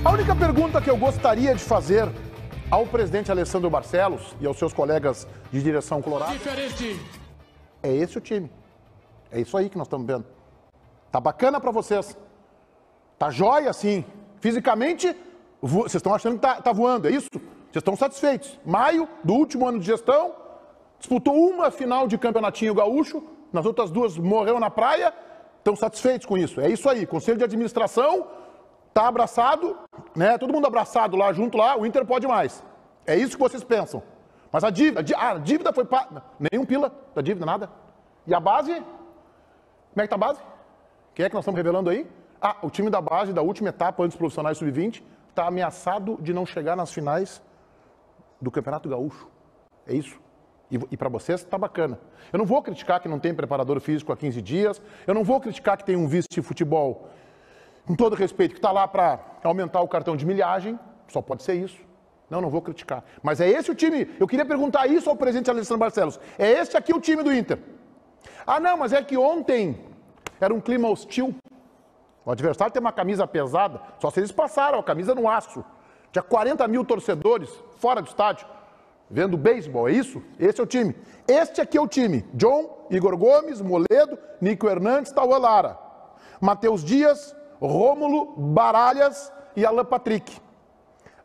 A única pergunta que eu gostaria de fazer ao presidente Alessandro Barcelos e aos seus colegas de direção colorada é esse o time. É isso aí que nós estamos vendo. Tá bacana para vocês. Tá jóia, sim. Fisicamente, vocês estão achando que tá voando, é isso? Vocês estão satisfeitos. Maio do último ano de gestão, disputou uma final de campeonatinho gaúcho, nas outras duas morreu na praia, estão satisfeitos com isso. É isso aí. Conselho de administração tá abraçado, né? Todo mundo abraçado lá, junto lá, o Inter pode mais. É isso que vocês pensam. Mas a dívida foi nenhum pila da dívida, nada. E a base? Como é que tá a base? Quem é que nós estamos revelando aí? O time da base da última etapa antes dos profissionais sub-20 está ameaçado de não chegar nas finais do Campeonato Gaúcho. É isso. E para vocês está bacana. Eu não vou criticar que não tem preparador físico há 15 dias. Eu não vou criticar que tem um vice de futebol, com todo respeito, que está lá para aumentar o cartão de milhagem. Só pode ser isso. Não vou criticar. Mas é esse o time. Eu queria perguntar isso ao presidente Alessandro Barcelos. É esse aqui o time do Inter. Não, mas é que ontem era um clima hostil. O adversário tem uma camisa pesada. Só se eles passaram a camisa no aço. Tinha 40 mil torcedores fora do estádio, vendo beisebol, é isso? Esse é o time. Este aqui é o time. John, Igor Gomes, Moledo, Nico Hernandes, Tauan Lara. Matheus Dias, Rômulo, Baralhas e Alan Patrick.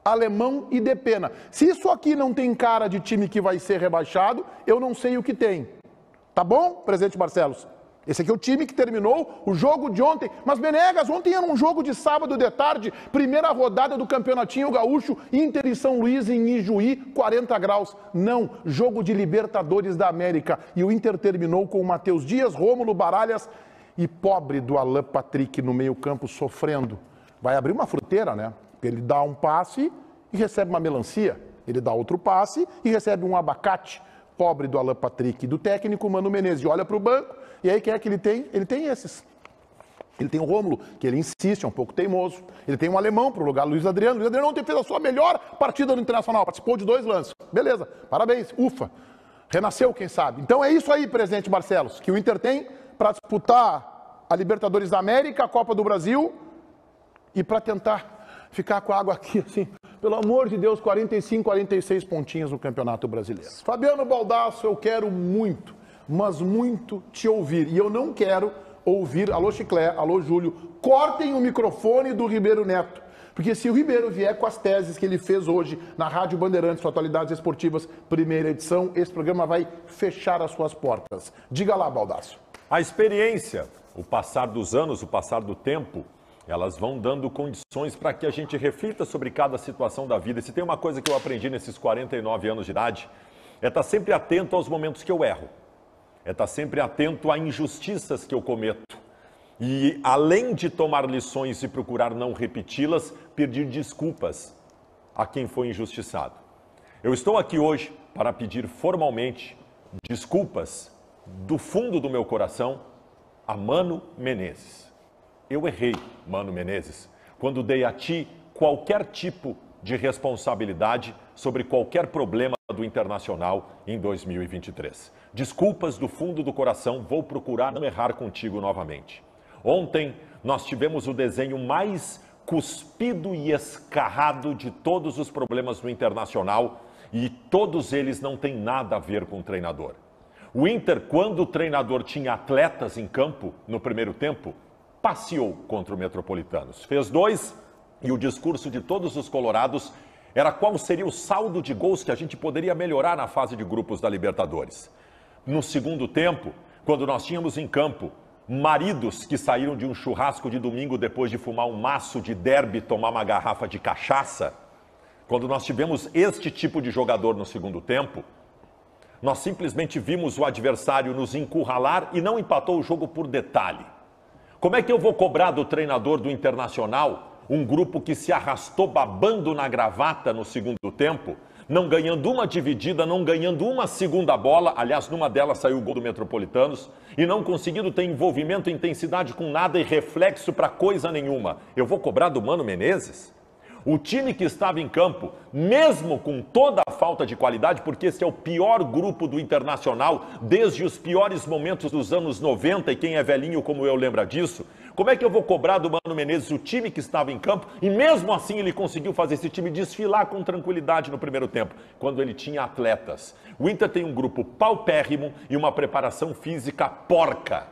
Alemão e Depena. Se isso aqui não tem cara de time que vai ser rebaixado, eu não sei o que tem. Tá bom, presidente Barcelos? Esse aqui é o time que terminou o jogo de ontem. Mas, Benegas, ontem era um jogo de sábado de tarde, primeira rodada do Campeonatinho Gaúcho, Inter e São Luís em Ijuí, 40 graus. Não, jogo de Libertadores da América. E o Inter terminou com o Matheus Dias, Rômulo, Baralhas e pobre do Alan Patrick no meio campo sofrendo. Vai abrir uma fruteira, né? Ele dá um passe e recebe uma melancia. Ele dá outro passe e recebe um abacate. Pobre do Alan Patrick, do técnico Mano Menezes. E olha para o banco, e aí quem é que ele tem? Ele tem esses. Ele tem o Rômulo, que ele insiste, é um pouco teimoso. Ele tem um alemão para o lugar, Luiz Adriano. Luiz Adriano ontem fez a sua melhor partida no Internacional, participou de 2 lances. Beleza, parabéns, ufa. Renasceu, quem sabe. Então é isso aí, presidente Barcelos, que o Inter tem para disputar a Libertadores da América, a Copa do Brasil e para tentar ficar com a água aqui, assim, pelo amor de Deus, 45, 46 pontinhos no Campeonato Brasileiro. Fabiano Baldasso, eu quero muito, mas muito te ouvir. E eu não quero ouvir, alô Chiclé, alô Júlio, cortem o microfone do Ribeiro Neto. Porque se o Ribeiro vier com as teses que ele fez hoje na Rádio Bandeirantes, Atualidades Esportivas, primeira edição, esse programa vai fechar as suas portas. Diga lá, Baldasso. A experiência, o passar dos anos, o passar do tempo, elas vão dando condições para que a gente reflita sobre cada situação da vida. E se tem uma coisa que eu aprendi nesses 49 anos de idade, é estar sempre atento aos momentos que eu erro. É estar sempre atento a injustiças que eu cometo. E, além de tomar lições e procurar não repeti-las, pedir desculpas a quem foi injustiçado. Eu estou aqui hoje para pedir formalmente desculpas do fundo do meu coração a Mano Menezes. Eu errei, Mano Menezes, quando dei a ti qualquer tipo de responsabilidade sobre qualquer problema do Internacional em 2023. Desculpas do fundo do coração, vou procurar não errar contigo novamente. Ontem nós tivemos o desenho mais cuspido e escarrado de todos os problemas do Internacional e todos eles não têm nada a ver com o treinador. O Inter, quando o treinador tinha atletas em campo no primeiro tempo, passeou contra o Metropolitanos. Fez 2 e o discurso de todos os colorados era qual seria o saldo de gols que a gente poderia melhorar na fase de grupos da Libertadores. No segundo tempo, quando nós tínhamos em campo maridos que saíram de um churrasco de domingo depois de fumar um maço de derby, tomar uma garrafa de cachaça, quando nós tivemos este tipo de jogador no segundo tempo, nós simplesmente vimos o adversário nos encurralar e não empatou o jogo por detalhe. Como é que eu vou cobrar do treinador do Internacional um grupo que se arrastou babando na gravata no segundo tempo, não ganhando uma dividida, não ganhando uma segunda bola, aliás, numa delas saiu o gol do Metropolitanos, e não conseguindo ter envolvimento e intensidade com nada e reflexo para coisa nenhuma? Eu vou cobrar do Mano Menezes? O time que estava em campo, mesmo com toda a falta de qualidade, porque esse é o pior grupo do Internacional desde os piores momentos dos anos 90, e quem é velhinho como eu lembra disso, Como é que eu vou cobrar do Mano Menezes o time que estava em campo e mesmo assim ele conseguiu fazer esse time desfilar com tranquilidade no primeiro tempo, quando ele tinha atletas? O Inter tem um grupo paupérrimo e uma preparação física porca.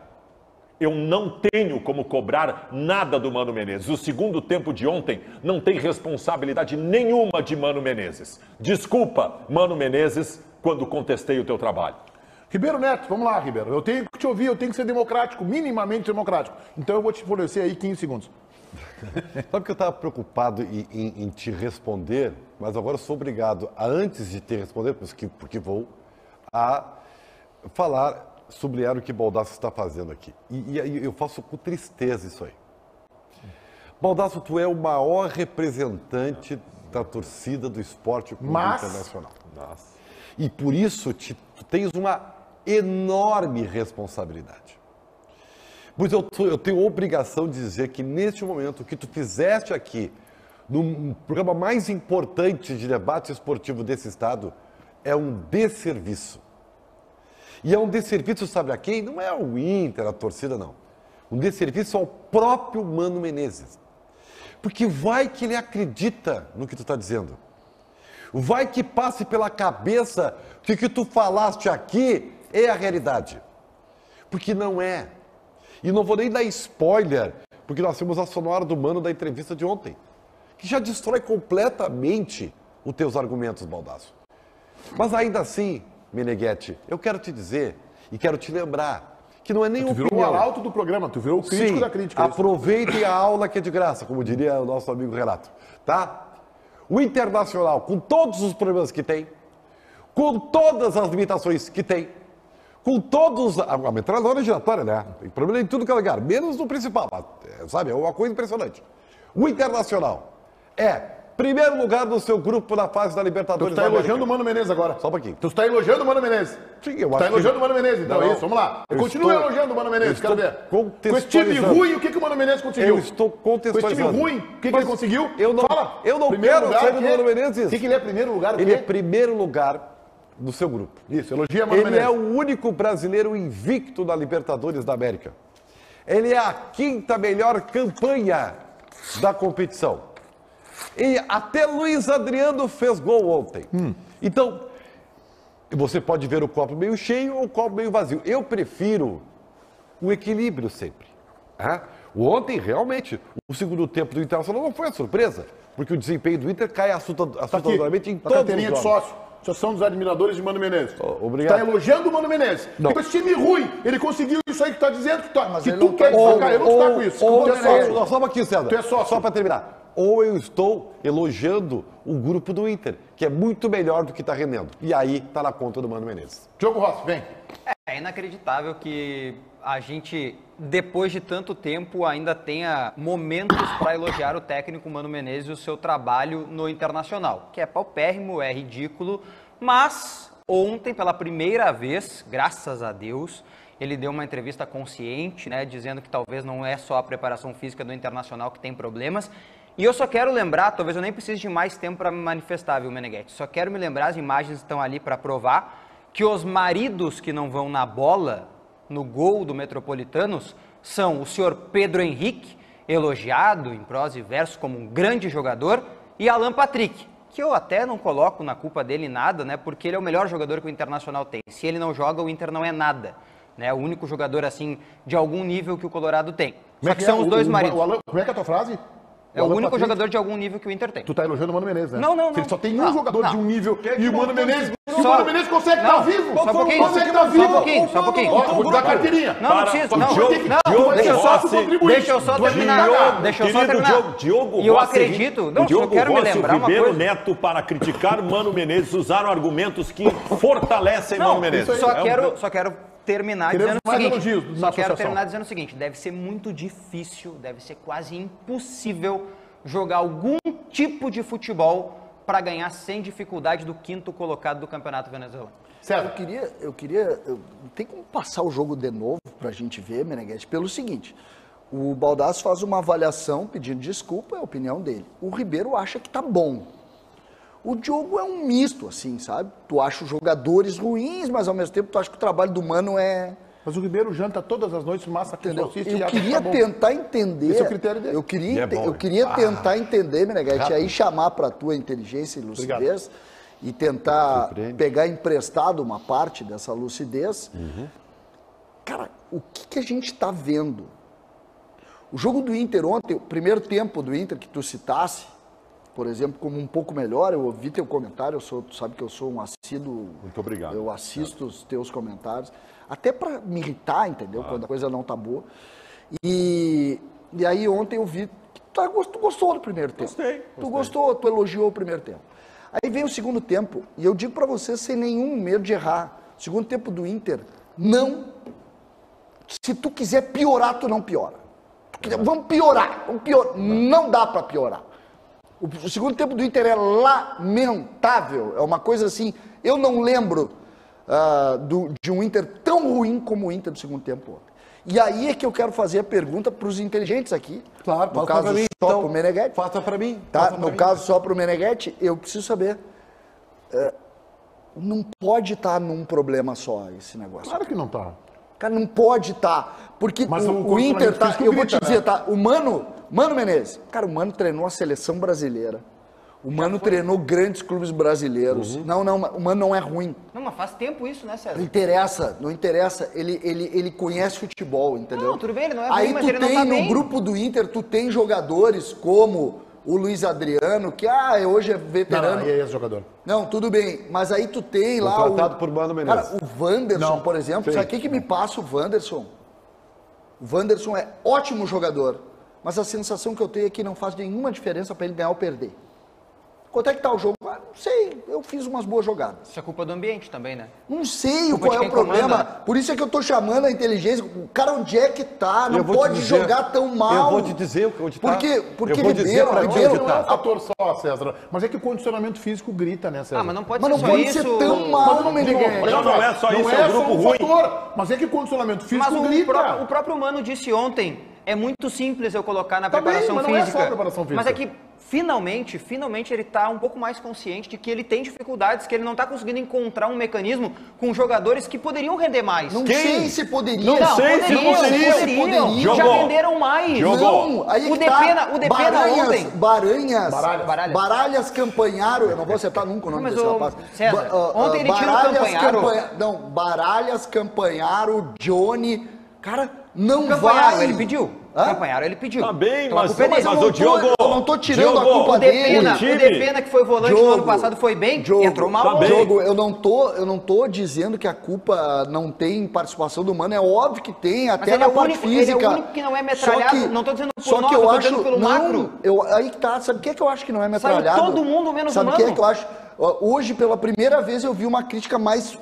Eu não tenho como cobrar nada do Mano Menezes. O segundo tempo de ontem não tem responsabilidade nenhuma de Mano Menezes. Desculpa, Mano Menezes, quando contestei o teu trabalho. Ribeiro Neto, vamos lá, Ribeiro. Eu tenho que te ouvir, eu tenho que ser democrático, minimamente democrático. Então eu vou te fornecer aí 15 segundos. Sabe que eu estava preocupado em te responder, mas agora eu sou obrigado, antes de te responder, porque vou, a sublinhar o que Baldasso está fazendo aqui. E eu faço com tristeza isso aí. Baldasso, tu é o maior representante da torcida do Esporte Clube Internacional. Nossa. E por isso tu tens uma enorme responsabilidade. Pois eu tenho obrigação de dizer que neste momento o que tu fizeste aqui, no programa mais importante de debate esportivo desse estado, é um desserviço. E é um desserviço, sabe a quem? Não é o Inter, a torcida, não. Um desserviço ao próprio Mano Menezes. Porque vai que ele acredita no que tu está dizendo. Vai que passe pela cabeça que o que tu falaste aqui é a realidade. Porque não é. E não vou nem dar spoiler, porque nós temos a sonora do Mano da entrevista de ontem, que já destrói completamente os teus argumentos, Baldasso. Mas ainda assim, Meneghetti, eu quero te dizer e quero te lembrar que não é nem opinião. Tu virou o arauto do programa, tu virou o crítico da crítica. Aproveitem a aula que é de graça, como diria o nosso amigo Renato, tá? O Internacional, com todos os problemas que tem, com todas as limitações que tem, com todos... A metralhadora giratória, né? Tem problema em tudo que é lugar, menos no principal, sabe? É uma coisa impressionante. O Internacional é primeiro lugar no seu grupo na fase da Libertadores. Tu está elogiando o Mano Menezes agora. Só um pouquinho. Tu está elogiando o Mano Menezes. Sim, eu acho tá elogiando o Mano Menezes, então é isso, vamos lá. Continua elogiando o Mano Menezes, quero ver. Com esse time ruim, o que o Mano Menezes conseguiu? Eu estou contextualizando. Com esse time ruim, o que ele conseguiu? Fala. Eu não quero sair do Mano Menezes. O que ele é primeiro lugar? Ele é primeiro lugar do seu grupo. Isso, elogia Mano Menezes. Ele é o único brasileiro invicto na Libertadores da América. Ele é a quinta melhor campanha da competição. E até Luiz Adriano fez gol ontem. Então, você pode ver o copo meio cheio ou o copo meio vazio. Eu prefiro o equilíbrio sempre. Ontem, realmente, o segundo tempo do Internacional não foi a surpresa, porque o desempenho do Inter cai assustadoramente em todos os jogos. De sócio. Associação dos admiradores de Mano Menezes. Obrigado. Está elogiando o Mano Menezes. Não. Com esse time ruim, ele conseguiu isso aí que tu está dizendo que tu quer destacar. Eu não estou com isso. Tu é sócio. Só um pouquinho, César. Tu é sócio. Só para terminar. Ou eu estou elogiando o grupo do Inter, que é muito melhor do que está rendendo. E aí está na conta do Mano Menezes. Diogo Rossi, vem. É inacreditável que a gente, depois de tanto tempo, ainda tenha momentos para elogiar o técnico Mano Menezes e o seu trabalho no Internacional, que é paupérrimo, é ridículo, mas ontem, pela primeira vez, graças a Deus, ele deu uma entrevista consciente, né, dizendo que talvez não é só a preparação física do Internacional que tem problemas. E eu só quero lembrar, talvez eu nem precise de mais tempo para me manifestar, viu, Meneghetti? Só quero me lembrar, as imagens estão ali para provar, que os maridos que não vão na bola, no gol do Metropolitanos, são o senhor Pedro Henrique, elogiado em prosa e verso como um grande jogador, e Alan Patrick, que eu até não coloco na culpa dele nada, né? Porque ele é o melhor jogador que o Internacional tem. Se ele não joga, o Inter não é nada. Né? O único jogador, assim, de algum nível que o Colorado tem. Só que são os dois maridos. Como é que é a tua frase? É o único jogador de algum nível que o Inter tem. Tu tá elogiando o Mano Menezes, né? Não. Ele só tem um jogador de um nível e o Mano Menezes... Só... o Mano Menezes consegue estar vivo. Só um pouquinho. Consegue estar vivo. Só um pouquinho. Vou te dar carteirinha. Não precisa. Não, deixa eu só terminar. Deixa eu só terminar. Diogo e eu acredito... Não, eu quero me lembrar uma coisa. Ribeiro Neto, para criticar Mano Menezes, usaram argumentos que fortalecem Mano Menezes. Só quero terminar dizendo o seguinte, deve ser muito difícil, deve ser quase impossível jogar algum tipo de futebol para ganhar sem dificuldade do quinto colocado do Campeonato Venezuelano. Certo. Tem como passar o jogo de novo para a gente ver, Meneghetti, pelo seguinte, o Baldasso faz uma avaliação pedindo desculpa, é a opinião dele. O Ribeiro acha que tá bom. O Diogo é um misto, assim, sabe? Tu acha os jogadores ruins, mas ao mesmo tempo tu acha que o trabalho do Mano é Mas o Ribeiro janta todas as noites massa com salsicha. Eu queria tentar entender. Esse é o critério dele. Eu queria tentar entender, Meneghetti, aí chamar para a tua inteligência e lucidez e tentar pegar emprestado uma parte dessa lucidez. Cara, o que a gente está vendo? O jogo do Inter ontem, o primeiro tempo do Inter que tu citasse, por exemplo, como um pouco melhor, eu ouvi teu comentário, tu sabe que eu sou um assíduo. Muito obrigado. Eu assisto os teus comentários, até para me irritar, entendeu? Quando a coisa não tá boa. E aí ontem eu vi que tu gostou do primeiro tempo. Gostei. Tu gostou, tu elogiou o primeiro tempo. Aí vem o segundo tempo, e eu digo para você sem nenhum medo de errar, o segundo tempo do Inter, se tu quiser piorar, tu não piora. Vamos piorar. Não dá para piorar. O segundo tempo do Inter é lamentável. É uma coisa assim. Eu não lembro de um Inter tão ruim como o Inter do segundo tempo ontem. E aí é que eu quero fazer a pergunta para os inteligentes aqui. Claro, no caso mim, só então, para o Meneghetti. Faça para mim. Tá? No caso só para o Meneghetti, eu preciso saber. Não pode estar num problema só esse negócio. Claro que não tá. Cara, não pode estar. Porque Mas o Inter tá. Eu vou te dizer, né? tá? O Mano Menezes. Cara, o Mano treinou a seleção brasileira. O Mano treinou grandes clubes brasileiros. Não, o Mano não é ruim. Não, mas faz tempo isso, né, César? Não interessa. Ele conhece futebol, entendeu? Não, tudo bem, ele não é ruim, Aí mas tu ele não tem tá no bem. grupo do Inter, tu tem jogadores como o Luiz Adriano, que hoje é veterano. Não, e aí é jogador. Não, tudo bem, mas aí tu tem lá Contratado por Mano Menezes. Cara, o Wanderson, por exemplo, sabe o que me passa o Wanderson? O Wanderson é ótimo jogador, mas a sensação que eu tenho é que não faz nenhuma diferença para ele ganhar ou perder. Quanto é que tá o jogo? Não sei, eu fiz umas boas jogadas. Isso é culpa do ambiente também, né? Não sei Culpa qual de é quem o problema. comanda. Por isso é que eu tô chamando a inteligência. O cara, onde é que tá? Não Eu vou te pode dizer- jogar tão mal. Eu vou te dizer onde tá. Porque eu vou dizer pra ti Ribeiro onde Não é um tá. fator só, César. Mas é que o condicionamento físico grita, né, César? Ah, mas não pode Mas ser não só pode isso. ser tão mal, Não, Meneghetti. Não é só isso, é um grupo um ruim. fator, mas é que o condicionamento físico Mas grita. o próprio Mano disse ontem, é muito simples eu colocar na Tá bem, preparação mas não é física. só a preparação física. Mas é que finalmente ele tá um pouco mais consciente de que ele tem dificuldades, que ele não tá conseguindo encontrar um mecanismo com jogadores que poderiam render mais. Não sei se poderia. Não sei se poderiam. Já Jogou. renderam mais. Jogou. Não, aí O que tá. Depena ontem. Baralhas Campanharo, eu não vou acertar nunca o nome Mas desse o rapaz. César, ontem ele tira o Campanharo. Baralhas, Campanharo, Johnny, cara, não Campanharo, vai. ele pediu. Campanharo, ele pediu. Tá bem, Então, a mas, culpa é dele. mas o Diogo... Eu não tô tirando Diogo, a culpa O dele. Depena, que foi volante no ano passado, foi bem, entrou mal. tá bem. Diogo, eu não tô dizendo que a culpa não tem participação do Mano, é óbvio que tem, até ele na é o parte único- física. ele é o único que não é metralhado, não tô dizendo por só nós, que eu eu tô acho, dizendo pelo não, macro. aí que tá, sabe o que é que eu acho que não é metralhado? todo mundo menos sabe o o que é Mano. que eu acho? Hoje, pela primeira vez, eu vi uma crítica mais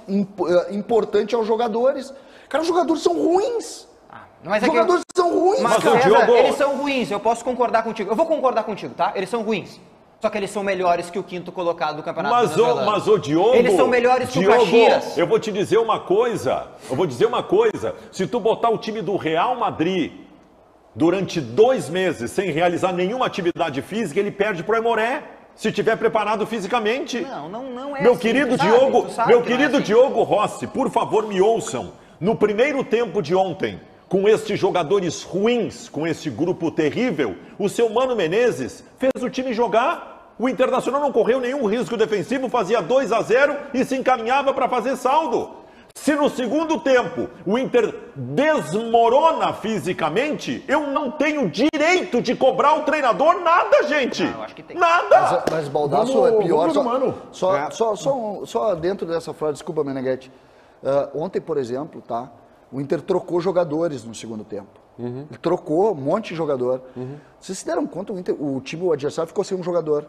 importante aos jogadores. Cara, os jogadores são ruins. Mas Os jogadores são ruins, Mas, cara. César, eles são ruins, eu posso concordar contigo. Eu vou concordar contigo, tá? Eles são ruins. Só que eles são melhores que o quinto colocado do Campeonato Venezuelano. Mas o Diogo... Eles são melhores que o Caxias. Eu vou te dizer uma coisa. Se tu botar o time do Real Madrid durante 2 meses sem realizar nenhuma atividade física, ele perde pro Aimoré. Se estiver preparado fisicamente. Não é Meu assim, querido tu sabe, Diogo, tu sabe meu que não é querido assim. Diogo Rossi, por favor, me ouçam. No primeiro tempo de ontem, com estes jogadores ruins, com esse grupo terrível, o seu Mano Menezes fez o time jogar. O Internacional não correu nenhum risco defensivo, fazia 2-0 e se encaminhava para fazer saldo. Se no segundo tempo o Inter desmorona fisicamente, eu não tenho direito de cobrar o treinador nada, gente. Não, eu acho que tem. Nada. Mas Baldasso é pior. Mano. Só dentro dessa frase, desculpa, Meneghetti. Ontem, por exemplo, tá? O Inter trocou jogadores no segundo tempo. Ele trocou um monte de jogador. Vocês se deram conta, o adversário ficou sem um jogador.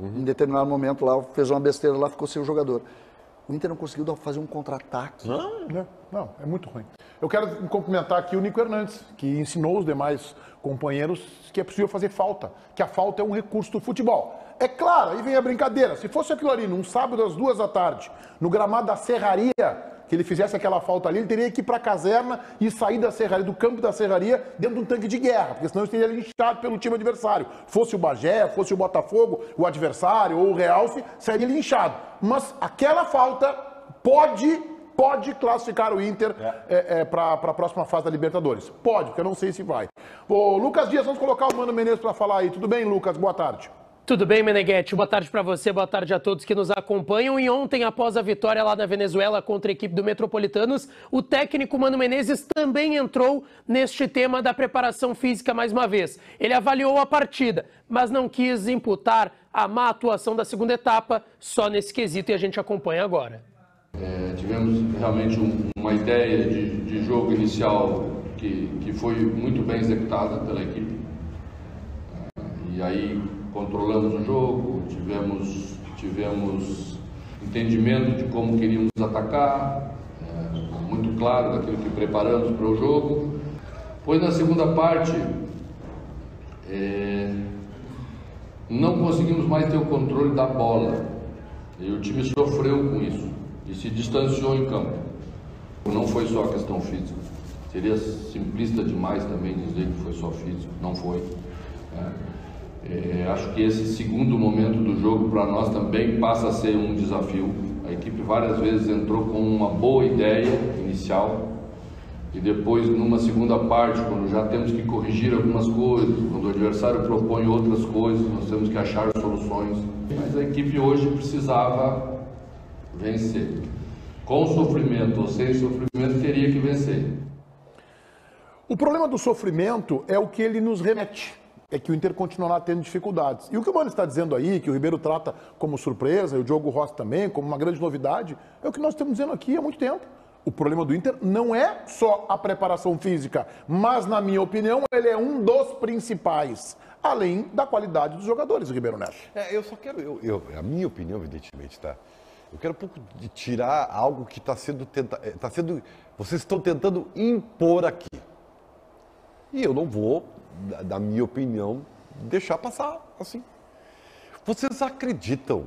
Em determinado momento lá, fez uma besteira lá, ficou sem um jogador. O Inter não conseguiu fazer um contra-ataque. Não, é muito ruim. Eu quero cumprimentar aqui o Nico Hernandes, que ensinou os demais companheiros que é possível fazer falta, que a falta é um recurso do futebol. É claro, aí vem a brincadeira. Se fosse aquilo ali, num sábado às 14h, no gramado da Serraria, que ele fizesse aquela falta ali, ele teria que ir para a caserna e sair da Serraria, do campo da Serraria, dentro de um tanque de guerra, porque senão ele seria linchado pelo time adversário. Fosse o Bagé, fosse o Botafogo, o adversário, ou o Realce, seria linchado. Mas aquela falta pode pode classificar o Inter para a próxima fase da Libertadores. Pode, porque eu não sei se vai. Ô, Lucas Dias, vamos colocar o Mano Menezes para falar aí. Tudo bem, Lucas? Boa tarde. Tudo bem, Meneghetti? Boa tarde para você, boa tarde a todos que nos acompanham. E ontem, após a vitória lá na Venezuela contra a equipe do Metropolitanos, o técnico Mano Menezes também entrou neste tema da preparação física mais uma vez. Ele avaliou a partida, mas não quis imputar a má atuação da segunda etapa só nesse quesito, e a gente acompanha agora. Tivemos realmente uma ideia de jogo inicial que foi muito bem executada pela equipe. E aí controlamos o jogo, tivemos entendimento de como queríamos atacar, muito claro daquilo que preparamos para o jogo. Pois na segunda parte, não conseguimos mais ter o controle da bola. E o time sofreu com isso e se distanciou em campo. Não foi só a questão física. Seria simplista demais também dizer que foi só físico. Não foi. Acho que esse segundo momento do jogo para nós também passa a ser um desafio. A equipe várias vezes entrou com uma boa ideia inicial e depois numa segunda parte, quando já temos que corrigir algumas coisas, quando o adversário propõe outras coisas, nós temos que achar soluções. Mas a equipe hoje precisava vencer. Com sofrimento ou sem sofrimento, teria que vencer. O problema do sofrimento é o que ele nos remete. É que o Inter continuará tendo dificuldades. E o que o Mano está dizendo aí, que o Ribeiro trata como surpresa, e o Diogo Rossi também, como uma grande novidade, é o que nós estamos dizendo aqui há muito tempo. O problema do Inter não é só a preparação física, mas, na minha opinião, ele é um dos principais, além da qualidade dos jogadores, Ribeiro Neto. Eu só quero, a minha opinião, evidentemente, tá? Eu quero um pouco de tirar algo que está sendo vocês estão tentando impor aqui. E eu não vou, da minha opinião, deixar passar assim. Vocês acreditam,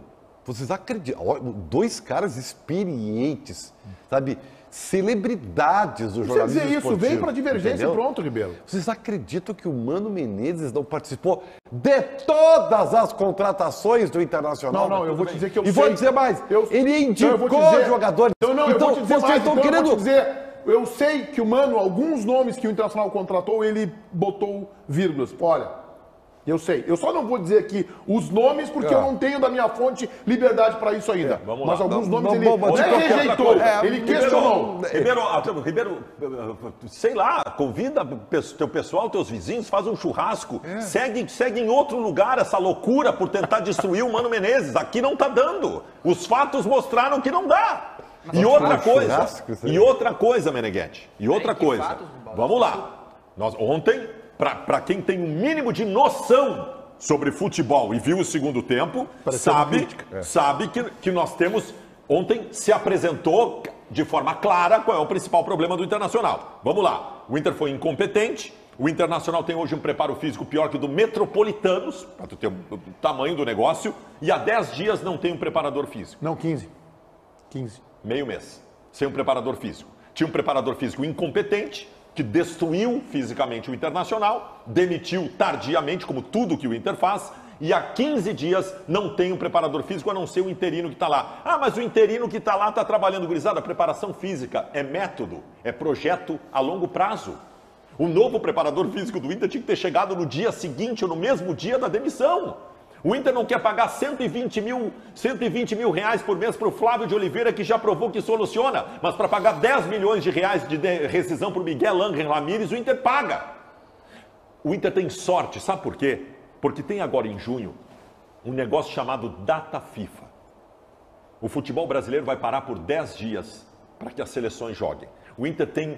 dois caras experientes, sabe, celebridades do jornalismo esportivo. Isso, vem para divergência, entendeu? E pronto, Ribeiro. Vocês acreditam que o Mano Menezes não participou de todas as contratações do Internacional? Não, eu vou te dizer que eu sei. E vou dizer mais, ele indicou jogadores. Eu vou te dizer mais, eu vou te dizer... Eu sei que o Mano, alguns nomes que o Internacional contratou, ele botou vírgulas. Olha, eu sei. Eu só não vou dizer aqui os nomes, porque eu não tenho da minha fonte liberdade para isso ainda. Mas alguns nomes ele rejeitou, ele questionou. Ribeiro, sei lá, convida teu pessoal, teus vizinhos, faz um churrasco, segue em outro lugar essa loucura por tentar destruir o Mano Menezes. Aqui não tá dando. Os fatos mostraram que não dá. E outra coisa, Meneghetti, vamos lá. Nós, ontem, para quem tem um mínimo de noção sobre futebol e viu o segundo tempo, sabe que nós temos, ontem se apresentou de forma clara qual é o principal problema do Internacional. Vamos lá, o Inter foi incompetente, o Internacional tem hoje um preparo físico pior que o do Metropolitanos, para tu ter o tamanho do negócio, e há 10 dias não tem um preparador físico. Não, 15. Meio mês, sem um preparador físico. Tinha um preparador físico incompetente, que destruiu fisicamente o Internacional, demitiu tardiamente, como tudo que o Inter faz, e há 15 dias não tem um preparador físico, a não ser o interino que está lá. Ah, mas o interino que está lá está trabalhando, gurizada. A preparação física é método, é projeto a longo prazo. O novo preparador físico do Inter tinha que ter chegado no dia seguinte ou no mesmo dia da demissão. O Inter não quer pagar 120 mil reais por mês para o Flávio de Oliveira, que já provou que soluciona, mas para pagar 10 milhões de reais de rescisão para o Miguel Ángel Ramírez, o Inter paga. O Inter tem sorte, sabe por quê? Porque tem agora em junho um negócio chamado Data FIFA. O futebol brasileiro vai parar por 10 dias para que as seleções joguem. O Inter tem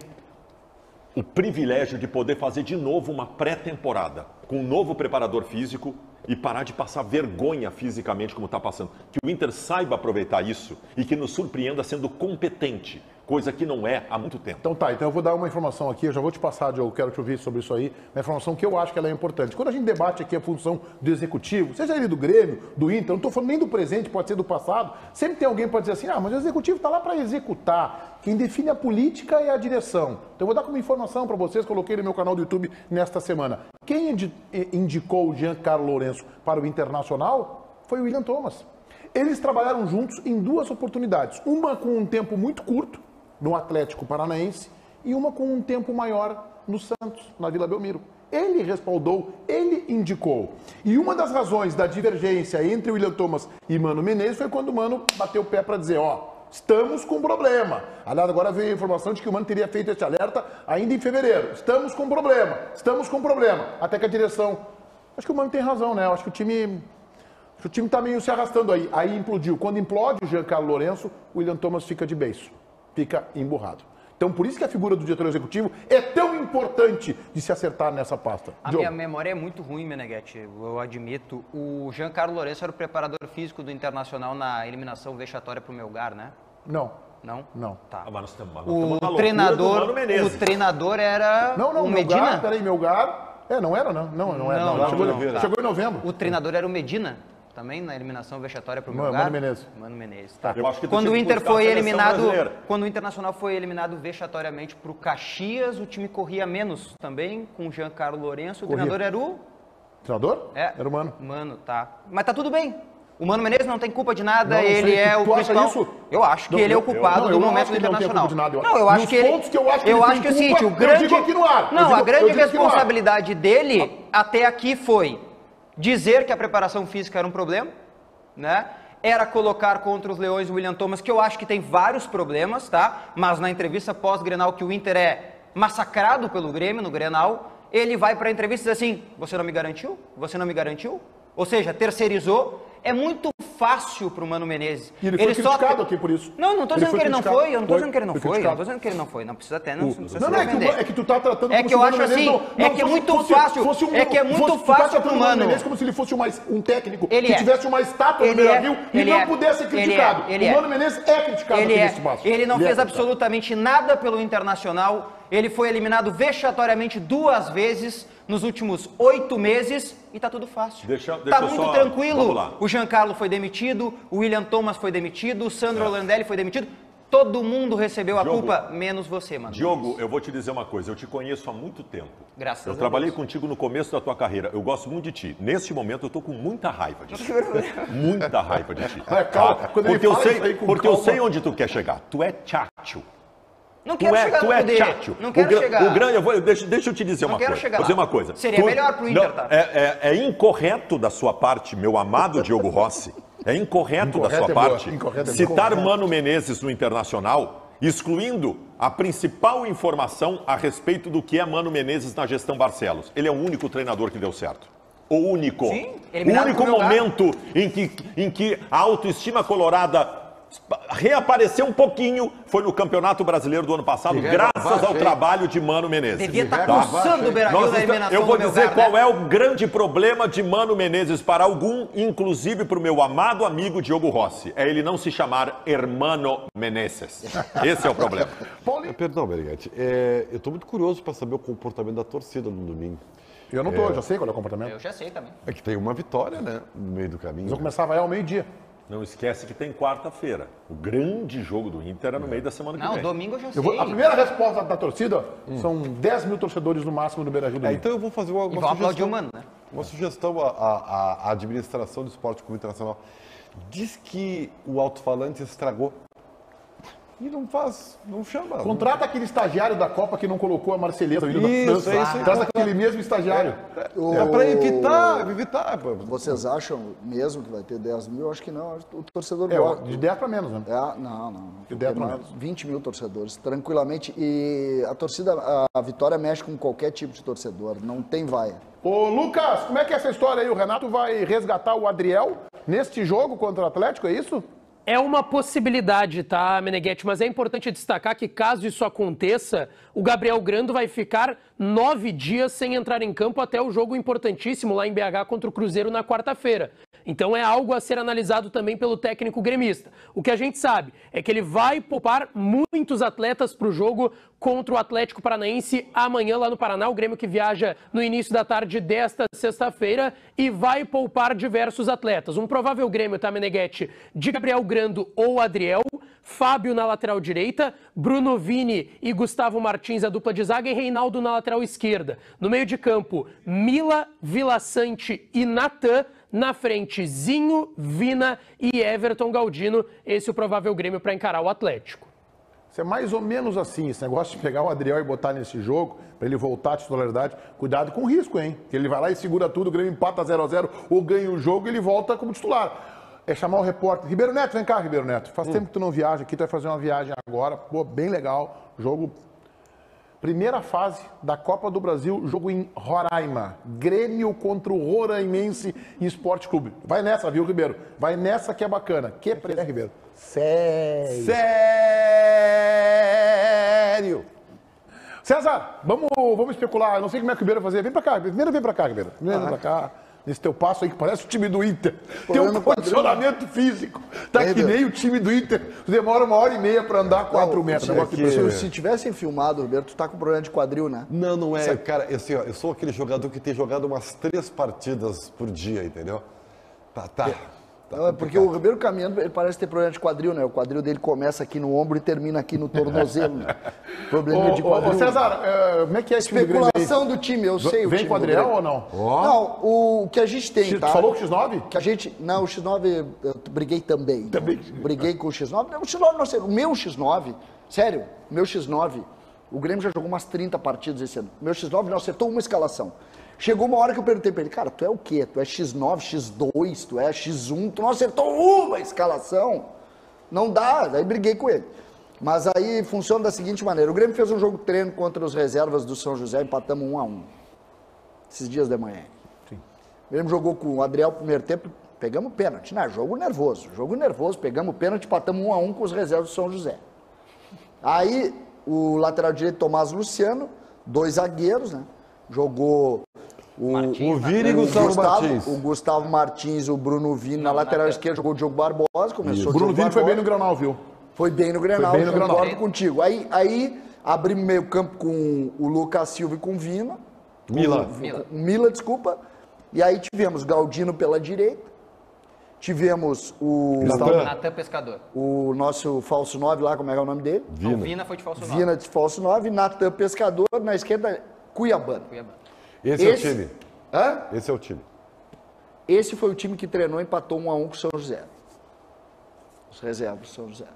o privilégio de poder fazer de novo uma pré-temporada com um novo preparador físico e parar de passar vergonha fisicamente como está passando. Que o Inter saiba aproveitar isso e que nos surpreenda sendo competente, coisa que não é há muito tempo. Então eu vou dar uma informação aqui, eu já vou te passar, eu quero te ouvir sobre isso aí, uma informação que eu acho que ela é importante. Quando a gente debate aqui a função do executivo, seja ele do Grêmio, do Inter, não estou falando nem do presente, pode ser do passado, sempre tem alguém que pode dizer assim, mas o executivo está lá para executar, quem define a política é a direção. Então eu vou dar como informação para vocês, coloquei no meu canal do YouTube nesta semana. Quem indicou o Giancarlo Lourenço para o Internacional foi o William Thomas. Eles trabalharam juntos em duas oportunidades, uma com um tempo muito curto, no Atlético Paranaense e uma com um tempo maior no Santos, na Vila Belmiro. Ele respaldou, ele indicou. E uma das razões da divergência entre o William Thomas e Mano Menezes foi quando o Mano bateu o pé para dizer, ó, estamos com problema. Aliás, agora veio a informação de que o Mano teria feito esse alerta ainda em fevereiro. Estamos com problema, estamos com problema. Até que a direção... Acho que o Mano tem razão, né? Acho que o time está meio se arrastando aí. Aí implodiu. Quando implode o Giancarlo Lourenço, o William Thomas fica de beiço. Fica emburrado. Então, por isso que a figura do diretor executivo é tão importante de se acertar nessa pasta. A minha memória é muito ruim, Meneghetti, eu admito. O Giancarlo Lourenço era o preparador físico do Internacional na eliminação vexatória para o Melgar, né? Não. Não? Não. Tá. O treinador era o Medina? Melgar, peraí, Melgar... não era, não. Não era. Não. Chegou em novembro. O treinador era o Medina? Também na eliminação vexatória para o Melgar? Mano Menezes. Mano Menezes, tá. Eu acho que quando o Inter foi eliminado, quando o Internacional foi eliminado vexatoriamente para o Caxias, o time corria menos também, com o Giancarlo Lourenço. O treinador era o... Treinador? É. Era o Mano. Mano, tá. Mas tá tudo bem. O Mano Menezes não tem culpa de nada, Não ele sei, é o tu acha principal... isso? Eu acho que ele é o culpado do momento do Internacional. Não, eu acho Nos que ele... pontos que eu acho que eu ele acho tem que é o seguinte, culpa, o grande... eu digo aqui no ar. Não, a grande responsabilidade dele até aqui foi dizer que a preparação física era um problema, né? Era colocar contra os Leões o William Thomas, que eu acho que tem vários problemas, tá? Mas na entrevista pós-Grenal, que o Inter é massacrado pelo Grêmio no Grenal, ele vai para a entrevista e diz assim, você não me garantiu? Você não me garantiu? Ou seja, terceirizou. É muito fácil para o Mano Menezes. E ele foi criticado aqui por isso. Não estou dizendo que ele não foi, eu não estou dizendo que ele não foi, eu não criticado. estou dizendo que ele não foi, não precisa até, não precisa Não, é que tu tá tratando É como que se eu o Mano acho Menezes assim, não- é que é muito fosse- fácil, fosse um- é que é muito fosse- tu tá fácil tratando pro o Mano Mano. Menezes como se ele fosse um técnico Ele que é. tivesse uma estátua no Ele Beira-Rio é. e Ele não é. pudesse ser Ele é. criticado. Ele O é. Mano Menezes é criticado Ele aqui é. nesse espaço. Ele não Ele é fez criticado. absolutamente nada pelo Internacional. Ele foi eliminado vexatoriamente 2 vezes nos últimos 8 meses e tá tudo fácil. Deixa tá eu muito só- tranquilo. vamos lá. O Giancarlo foi demitido, o William Thomas foi demitido, o Sandro Landelli foi demitido. Todo mundo recebeu a Diogo, culpa, menos você, mano. Diogo, eu vou te dizer uma coisa, eu te conheço há muito tempo. Graças a Eu Deus. trabalhei contigo no começo da tua carreira, eu gosto muito de ti. Neste momento eu tô com muita raiva de ti. Muita raiva de ti. É, calma, quando ele Porque, eu fala isso aí sei, com porque eu calma. sei onde tu quer chegar. Tu é tchatcho. Não quero chegar Tu no é poder. tchatcho. Não quero chegar. deixa eu te dizer Não uma quero coisa. chegar Vou dizer lá. uma coisa. Seria melhor pro Inter, tá? É incorreto da sua parte, meu amado Diogo Rossi. É incorreto da Incorreto sua é boa, parte incorreto é citar boa. Mano Menezes no Internacional, excluindo a principal informação a respeito do que é Mano Menezes na gestão Barcelos. Ele é o único treinador que deu certo. O único. Sim, o eliminado único pro Melgar. momento em que a autoestima colorada reapareceu um pouquinho foi no Campeonato Brasileiro do ano passado, graças ao trabalho de Mano Menezes. Devia estar coçando o Beira-Rio na eliminação Eu vou do dizer Melgar, qual né? é o grande problema de Mano Menezes para algum, inclusive para o meu amado amigo Diogo Rossi. É ele não se chamar Hermano Menezes. Esse é o problema. Perdão, Meneghetti. Eu estou muito curioso para saber o comportamento da torcida no domingo. Eu não tô, eu já sei qual é o comportamento. Eu já sei também. É que tem uma vitória, né? No meio do caminho. Nós vamos começar vai ao meio-dia. Não esquece que tem quarta-feira. O grande jogo do Inter é no meio da semana que Não, vem. domingo eu já sei. A primeira resposta da torcida são 10 mil torcedores no máximo no Beira-Rio do Rio. Então eu vou fazer uma E vão aplaudir sugestão. o Mano, né? Uma sugestão à administração do Esporte Clube Internacional. Diz que o alto-falante estragou. E não chama. Contrata aquele estagiário da Copa que não colocou a Marselhesa vindo da Isso, França. é isso aí. Traz aquele mesmo estagiário. É para evitar. Pô. Vocês acham mesmo que vai ter 10 mil? Eu acho que não. O torcedor É, gosta. de 10 para menos, né? Não. De 10 pra Mais, menos. 20 mil torcedores, tranquilamente. E a torcida, a Vitória mexe com qualquer tipo de torcedor, não tem vaia. Ô, Lucas, como é que é essa história aí? O Renato vai resgatar o Adriel neste jogo contra o Atlético, é isso? É uma possibilidade, tá, Meneghetti? Mas é importante destacar que, caso isso aconteça, o Gabriel Grando vai ficar 9 dias sem entrar em campo até o jogo importantíssimo lá em BH contra o Cruzeiro na quarta-feira. Então é algo a ser analisado também pelo técnico gremista. O que a gente sabe é que ele vai poupar muitos atletas para o jogo contra o Atlético Paranaense amanhã lá no Paraná, o Grêmio que viaja no início da tarde desta sexta-feira e vai poupar diversos atletas. Um provável Grêmio, tá, Meneghetti, de Gabriel Grando ou Adriel, Fábio na lateral direita, Bruno Vini e Gustavo Martins, a dupla de zaga, e Reinaldo na lateral esquerda. No meio de campo, Mila, Vila Sante e Natan. Na frente, Zinho, Vina e Everton Galdino. Esse é o provável Grêmio para encarar o Atlético. Isso é mais ou menos assim, esse negócio de pegar o Adriel e botar nesse jogo, para ele voltar à titularidade, cuidado com o risco, hein? Que ele vai lá e segura tudo, o Grêmio empata 0-0 ou ganha o jogo e ele volta como titular. É chamar o repórter. Ribeiro Neto, vem cá, Ribeiro Neto. Faz tempo que tu não viaja aqui, tu vai fazer uma viagem agora. Pô, bem legal. Jogo. Primeira fase da Copa do Brasil, jogo em Roraima. Grêmio contra o Roraimense Esporte Clube. Vai nessa, viu, Ribeiro? Vai nessa que é bacana. Que é, Ribeiro? Sério. César, vamos especular. Eu não sei como é que o Ribeiro vai fazer. Vem pra cá. Primeiro vem pra cá, Ribeiro. Primeiro vem pra cá. Nesse teu passo aí que parece o time do Inter. Tem um condicionamento físico. Tá que nem o time do Inter. Demora 1h30 pra andar 4 metros. Se tivessem filmado, Roberto, tu tá com problema de quadril, né? Não é. Cara, assim, ó, eu sou aquele jogador que tem jogado umas 3 partidas por dia, entendeu? Tá. Não, é porque o Ribeiro caminhando, ele parece ter problema de quadril, né? O quadril dele começa aqui no ombro e termina aqui no tornozelo. Né? Probleminha de quadril. Ô César, como é que é esse especulação do time, eu sei o time. Vem com o Adriel ou não? Não, o que a gente tem, tá? Tu falou com o X9? Que a gente, não, o X9 eu briguei também. Briguei com o X9. Não, o X9 não sei, o meu X9, sério, o meu X9, o Grêmio já jogou umas 30 partidas esse ano. O meu X9 não acertou uma escalação. Chegou uma hora que eu perguntei pra ele, cara, tu é o quê? Tu é X9, X2, tu é X1, tu não acertou uma escalação? Não dá, daí briguei com ele. Mas aí funciona da seguinte maneira, o Grêmio fez um jogo treino contra os reservas do São José, empatamos 1-1, esses dias de manhã. Sim. O Grêmio jogou com o Adriel no primeiro tempo, pegamos pênalti, né? Jogo nervoso, pegamos pênalti, empatamos 1-1 com os reservas do São José. Aí o lateral direito Tomás Luciano, 2 zagueiros, né? Jogou o Vini e o Gustavo Martins, o Bruno Vini na lateral esquerda, jogou o Diogo Barbosa, começou o Bruno Vini foi bem no Grenal, viu? Foi bem no Grenal, concordo contigo. Aí abrimos meio campo com o Lucas Silva e com o Vina. Mila, desculpa. E aí tivemos Galdino pela direita. Tivemos o Natan Pescador. O nosso falso 9 lá, como é o nome dele? Vina. Vina foi de falso 9. Vina de falso 9, Natan Pescador, na esquerda, Cuiabano. Esse é o time. Hã? Esse é o time. Esse foi o time que treinou e empatou 1-1 com o São José. Os reservas do São José.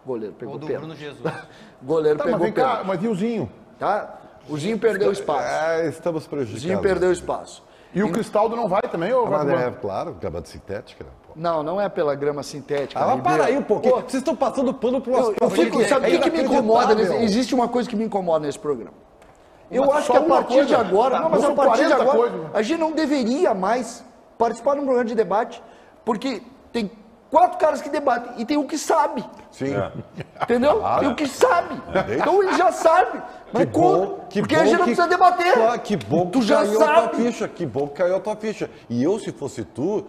O goleiro pegou pênalti. Bruno Jesus. Goleiro pegou pênalti. Mas vem cá, mas e o Zinho? Tá? O Zinho perdeu espaço. Estamos prejudicados. O Zinho perdeu espaço. E o Cristaldo não vai também? Ou vai claro, gramado sintética. Não é pela grama sintética. Mas para aí um pouquinho. Vocês estão passando pano para umas Sabe o que me incomoda? Existe uma coisa que me incomoda nesse programa. Eu acho que a partir de agora, a gente não deveria mais participar de um programa de debate, porque tem 4 caras que debatem e tem um que sabe. Sim. Entendeu? Tem um que sabe. Então ele já sabe. Mas como? Porque a gente não precisa debater. Claro, que bom que caiu a tua ficha. Que bom que caiu a tua ficha. E eu, se fosse tu,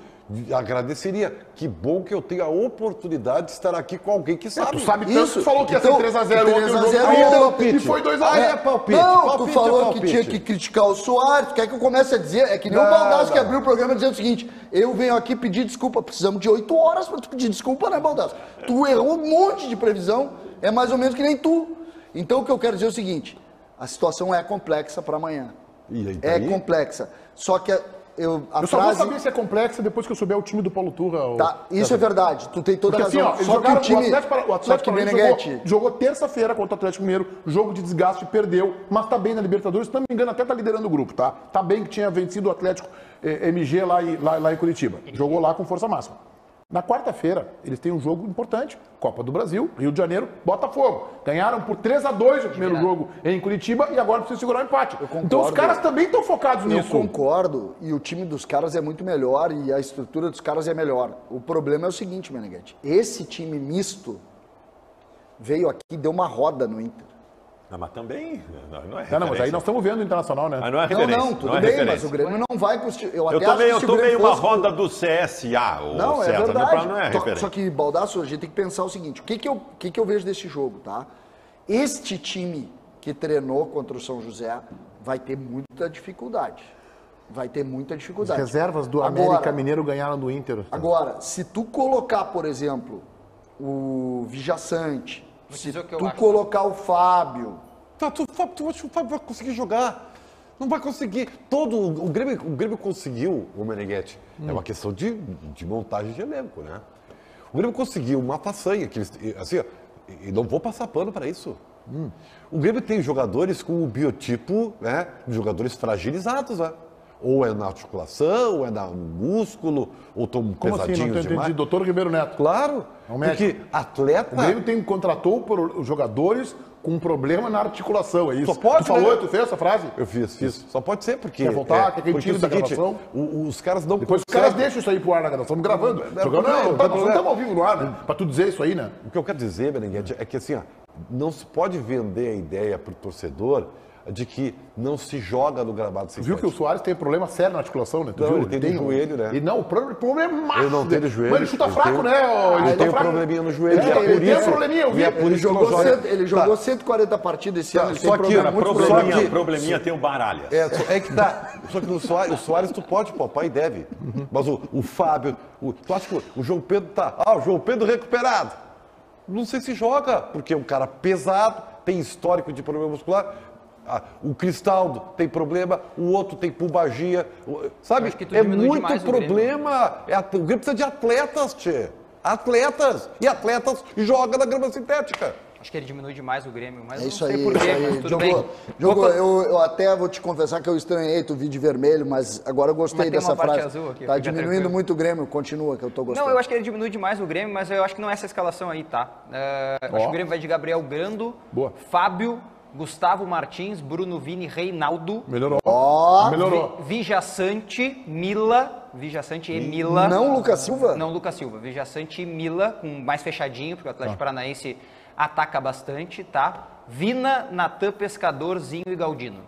agradeceria. Que bom que eu tenho a oportunidade de estar aqui com alguém que sabe. Tu sabe tanto, tu falou que ia ser 3-0 e foi 2-1. É palpite. Não, tu falou que tinha que criticar o Soares. Quer que eu comece a dizer? É que nem o Baldasso que abriu o programa dizendo o seguinte: eu venho aqui pedir desculpa. Precisamos de 8 horas para tu pedir desculpa, né, Baldasso? Tu errou um monte de previsão. É mais ou menos que nem tu. Então o que eu quero dizer é o seguinte: a situação é complexa para amanhã. É complexa. Só que eu só vou saber se é complexa depois que eu souber o time do Paulo Turra. Tá, isso é verdade. Tu tem toda a razão. Assim, só que o time, o Atlético Paranaense jogou terça-feira contra o Atlético Mineiro, jogo de desgaste, perdeu, mas tá bem na Libertadores, se não me engano até tá liderando o grupo, tá? Tá bem que tinha vencido o Atlético MG lá em Curitiba. Jogou lá com força máxima. Na quarta-feira, eles têm um jogo importante, Copa do Brasil, Rio de Janeiro, Botafogo. Ganharam por 3-2 o primeiro jogo em Curitiba e agora precisam segurar o empate. Então os caras também estão focados nisso. Eu concordo, e o time dos caras é muito melhor e a estrutura dos caras é melhor. O problema é o seguinte, Meneghete, esse time misto veio aqui e deu uma roda no Inter. Não, mas também não é referência. Não, mas aí nós estamos vendo o Internacional, né? Mas não é referência. Não, tudo bem, mas o Grêmio não vai... Eu tomei uma roda do CSA, não, César, é verdade. Não é referência. Só que, Baldasso, a gente tem que pensar o seguinte, o que eu vejo desse jogo, tá? Este time que treinou contra o São José vai ter muita dificuldade. As reservas do América Mineiro ganharam do Inter. Agora, se tu colocar, por exemplo, o Vijaçante, se tu colocar o Fábio... Tu acha que o Fábio vai conseguir jogar? Não vai conseguir. O Grêmio conseguiu, o Meneghete. É uma questão de montagem de elenco, né? O Grêmio conseguiu uma façanha. Que eles, assim, E não vou passar pano para isso. O Grêmio tem jogadores com o biotipo, né, de jogadores fragilizados, né? Ou é na articulação, ou é no músculo, ou estão Como assim? pesadinhos Não demais. entendi. Doutor Ribeiro Neto. Claro, porque atleta... O Grêmio contratou os jogadores com um problema na articulação, é isso? Só pode, tu falou, né? Tu fez essa frase? Eu fiz. Só pode ser, porque... Quer voltar? Quer que a gente porque tire da gravação? Os caras não Depois conseguem... os caras deixam isso aí pro ar, né? Nós estamos gravando. Nós não estamos ao vivo no ar, né? Pra tu dizer isso aí, né? O que eu quero dizer, Berenguete, é que assim, ó, não se pode vender a ideia pro torcedor de que não se joga no gramado Tu viu que o Soares tem problema sério na articulação, né? Tu viu? Ele tem no joelho, né? E não, o problema Ele não tem no joelho. Mas ele chuta fraco, né? Ele tem um probleminha no joelho. E é por ele isso, tem um probleminha, eu vi. e é por isso que não joga. Ele jogou 140 partidas esse ano. Ele Só tem que, problema, probleminha tem o Baralha. É que tá. Só que o Soares tu pode poupar e deve. Mas o Fábio, tu acha que o João Pedro tá. O João Pedro recuperado. Não sei se joga, porque é um cara pesado, tem histórico de problema muscular. O Cristaldo tem problema, o outro tem pubalgia, sabe? É muito problema. O Grêmio precisa de atletas, tchê. Atletas. E atletas jogam na grama sintética. Acho que ele diminui demais o Grêmio, mas é não isso sei aí, porquê, mas tudo bem. Diogo, eu até vou te confessar que eu estranhei tu vi de vermelho, mas agora eu gostei dessa frase. Azul aqui, tá diminuindo muito o Grêmio, continua que eu tô gostando. Não, eu acho que ele diminui demais o Grêmio, mas eu acho que não é essa escalação aí, tá? Acho que o Grêmio vai de Gabriel Grando, Fábio, Gustavo Martins, Bruno Vini, Reinaldo. Melhorou. Melhorou. Vijaçante, Mila. Vijaçante e Mila. Não Lucas Silva? Não Lucas Silva. Vijaçante e Mila, com mais fechadinho, porque o Atlético Paranaense ataca bastante, tá? Vina, Natan, Pescador, Zinho e Galdino.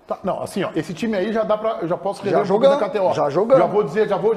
Tá, não, assim, ó, esse time aí já dá pra. Eu já posso Já jogamos. Já jogamos. Já vou dizer, vou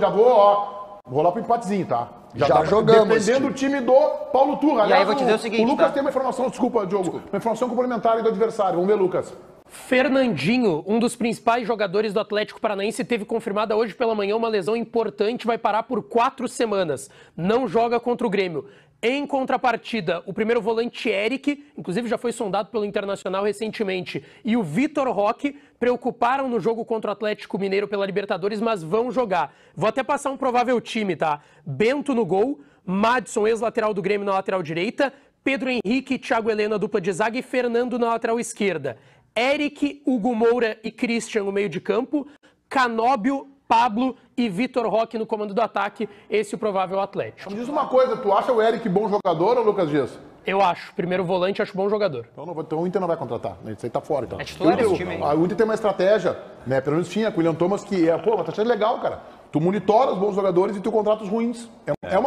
rolar pro empatezinho, tá? Já jogamos. Dependendo do time do Paulo Turra. Aliás, e aí eu vou te dizer o seguinte, o Lucas tá? tem uma informação, desculpa, Diogo, uma informação complementar aí do adversário. Vamos ver, Lucas. Fernandinho, um dos principais jogadores do Atlético Paranaense, teve confirmada hoje pela manhã uma lesão importante, vai parar por 4 semanas. Não joga contra o Grêmio. Em contrapartida, o primeiro volante Eric, inclusive já foi sondado pelo Internacional recentemente, e o Vitor Roque preocuparam no jogo contra o Atlético Mineiro pela Libertadores, mas vão jogar. Vou até passar um provável time, tá? Bento no gol, Madison, ex-lateral do Grêmio, na lateral direita, Pedro Henrique e Thiago Helena, dupla de zaga, e Fernando na lateral esquerda. Eric, Hugo Moura e Christian no meio de campo, Canóbio, Pablo e Vitor Roque no comando do ataque, esse é o provável Atlético. Me diz uma coisa, tu acha o Eric bom jogador ou Lucas Dias? Eu acho. Primeiro volante, acho bom jogador. Então o Inter não vai contratar, né? Isso aí tá fora, então. É titular esse time aí. O Inter tem uma estratégia, né? Pelo menos tinha, com o William Thomas, que é, uma estratégia legal, cara. Tu monitora os bons jogadores e tu contrata os ruins.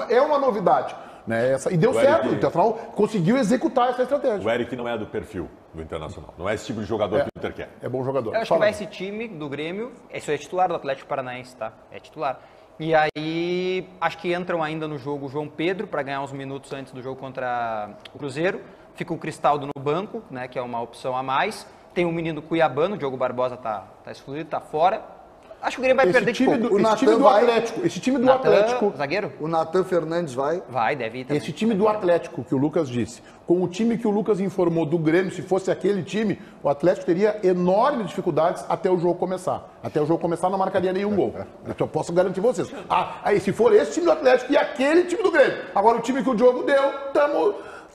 É uma novidade. Né? E deu certo, o Internacional conseguiu executar essa estratégia. O Eric não é do perfil do Internacional, não é esse tipo de jogador que o Inter quer. É bom jogador. Eu acho que vai esse time do Grêmio, isso é titular do Atlético Paranaense, tá? É titular. E aí, acho que entram ainda no jogo o João Pedro, para ganhar uns minutos antes do jogo contra o Cruzeiro. Fica o Cristaldo no banco, né, que é uma opção a mais. Tem um menino cuiabano, o Diogo Barbosa tá excluído, tá fora. Acho que o Grêmio vai perder de pouco. Esse time do Atlético. Esse time do Atlético. Zagueiro? O Natan Fernandes vai. Vai, deve ir também. Esse time do Atlético, que o Lucas disse, com o time que o Lucas informou do Grêmio, se fosse aquele time, o Atlético teria enormes dificuldades até o jogo começar. Até o jogo começar não marcaria nenhum gol. Então eu posso garantir vocês. Aí se for esse time do Atlético e aquele time do Grêmio. Agora o time que o Diogo deu,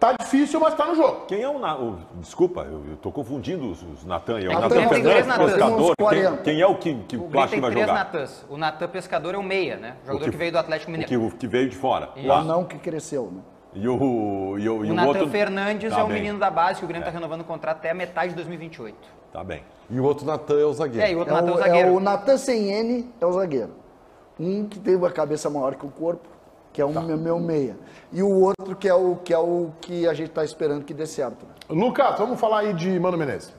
tá difícil, mas tá no jogo. Quem é desculpa, eu tô confundindo os Natan. É o Natan Natan tem três Fernandes, pescador. Natan. Quem é o que O tu acha que Grêmio vai tem 3 jogar? Natans. O Natan Pescador é o meia, né? O jogador que veio do Atlético Mineiro. O que veio de fora. O não que cresceu, né? E o Natan outro... Fernandes Tá é o bem. menino da base, que o Grêmio tá renovando o contrato até a metade de 2028. Tá bem. E o outro Natan é o zagueiro. E o outro Natan é o zagueiro. O Natan sem N é o zagueiro. Um que tem uma cabeça maior que o corpo, que é meu meia. E o outro que é o que a gente está esperando que dê certo. Lucas, vamos falar aí de Mano Menezes.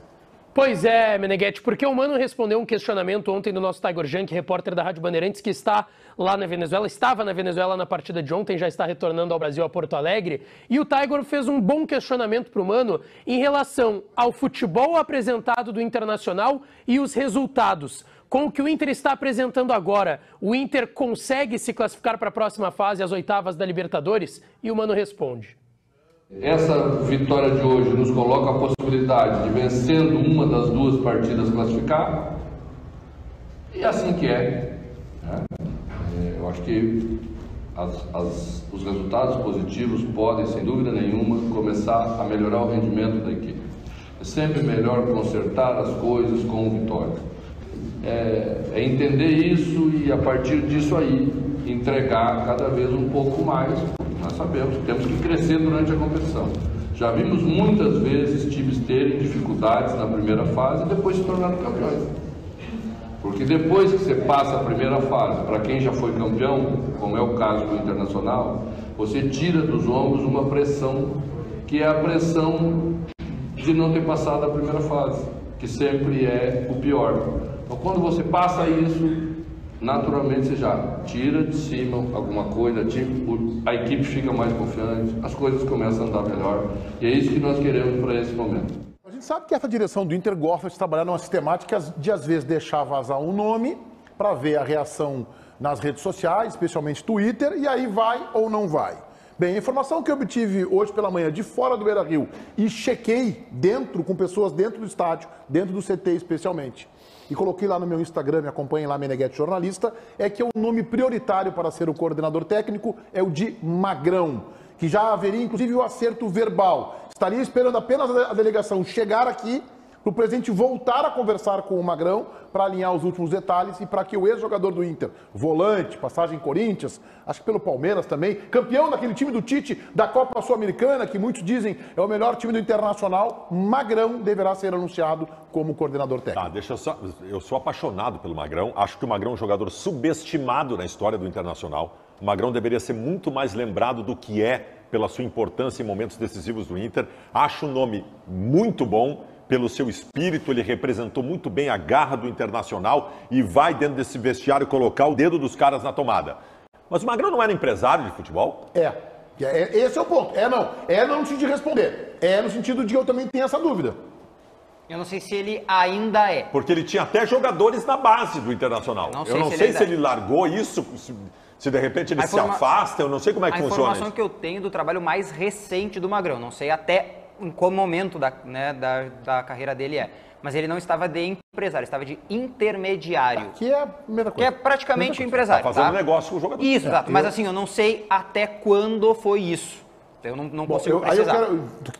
Pois é, Meneghetti, porque o Mano respondeu um questionamento ontem do nosso Tiger Junk, repórter da Rádio Bandeirantes, que está lá na Venezuela, estava na Venezuela na partida de ontem, já está retornando ao Brasil, a Porto Alegre, e o Tiger fez um bom questionamento para o Mano em relação ao futebol apresentado do Internacional e os resultados. Com o que o Inter está apresentando agora, o Inter consegue se classificar para a próxima fase, as oitavas da Libertadores? E o Mano responde. Essa vitória de hoje nos coloca a possibilidade de, vencendo uma das duas partidas, classificar. E assim que é. Eu acho que os resultados positivos podem, sem dúvida nenhuma, começar a melhorar o rendimento da equipe. É sempre melhor consertar as coisas com vitória. É entender isso e, a partir disso aí, entregar cada vez um pouco mais. Nós sabemos que temos que crescer durante a competição. Já vimos muitas vezes times terem dificuldades na primeira fase e depois se tornarem campeões. Porque depois que você passa a primeira fase, para quem já foi campeão, como é o caso do Internacional, você tira dos ombros uma pressão, que é a pressão de não ter passado a primeira fase, que sempre é o pior. Então, quando você passa isso, naturalmente você já tira de cima alguma coisa, a equipe fica mais confiante, as coisas começam a andar melhor, e é isso que nós queremos para esse momento. A gente sabe que essa direção do Inter gosta de trabalhar numa sistemática de, às vezes, deixar vazar um nome para ver a reação nas redes sociais, especialmente Twitter, e aí vai ou não vai. Bem, a informação que eu obtive hoje pela manhã de fora do Beira-Rio e chequei com pessoas dentro do estádio, dentro do CT especialmente, e coloquei lá no meu Instagram, me acompanhem lá, Meneghetti Jornalista, é que o nome prioritário para ser o coordenador técnico é o de Magrão, que já haveria inclusive o acerto verbal. Estaria esperando apenas a delegação chegar aqui para o presidente voltar a conversar com o Magrão para alinhar os últimos detalhes e para que o ex-jogador do Inter, volante, passagem em Corinthians, acho que pelo Palmeiras também, campeão daquele time do Tite da Copa Sul-Americana, que muitos dizem é o melhor time do Internacional, Magrão deverá ser anunciado como coordenador técnico. Tá, eu sou apaixonado pelo Magrão, acho que o Magrão é um jogador subestimado na história do Internacional. O Magrão deveria ser muito mais lembrado do que é pela sua importância em momentos decisivos do Inter. Acho o nome muito bom. Pelo seu espírito, ele representou muito bem a garra do Internacional e vai dentro desse vestiário colocar o dedo dos caras na tomada. Mas o Magrão não era empresário de futebol? Esse é o ponto. Não no sentido de responder. É no sentido de que eu também tenho essa dúvida. Eu não sei se ele ainda é. Porque ele tinha até jogadores na base do Internacional. Eu não sei se ele largou isso, se de repente ele se afasta, eu não sei como é que funciona isso. A informação que eu tenho do trabalho mais recente do Magrão, não sei até em qual momento da carreira dele é. Mas ele não estava de empresário, estava de intermediário. Que é a primeira coisa. Que é praticamente o empresário. Está fazendo negócio com o jogador. Isso, exato. Mas assim, eu não sei até quando foi isso. Eu não consigo precisar.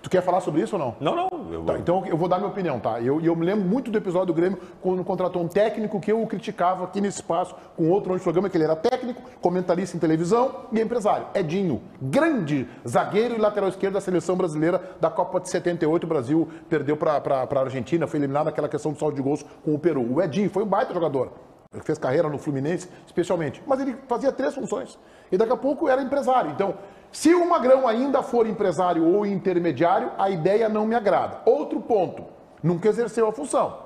Tu quer falar sobre isso ou não? Não. Tá, então eu vou dar minha opinião, tá? Eu me lembro muito do episódio do Grêmio, quando contratou um técnico que eu criticava aqui nesse espaço, com outro programa, que ele era técnico, comentarista em televisão e empresário. Edinho, grande zagueiro e lateral esquerdo da seleção brasileira da Copa de 78. O Brasil perdeu para a Argentina, foi eliminado naquela questão do saldo de gols com o Peru. O Edinho foi um baita jogador. Ele fez carreira no Fluminense, especialmente. Mas ele fazia 3 funções. E daqui a pouco era empresário. Então, se o Magrão ainda for empresário ou intermediário, a ideia não me agrada. Outro ponto, nunca exerceu a função.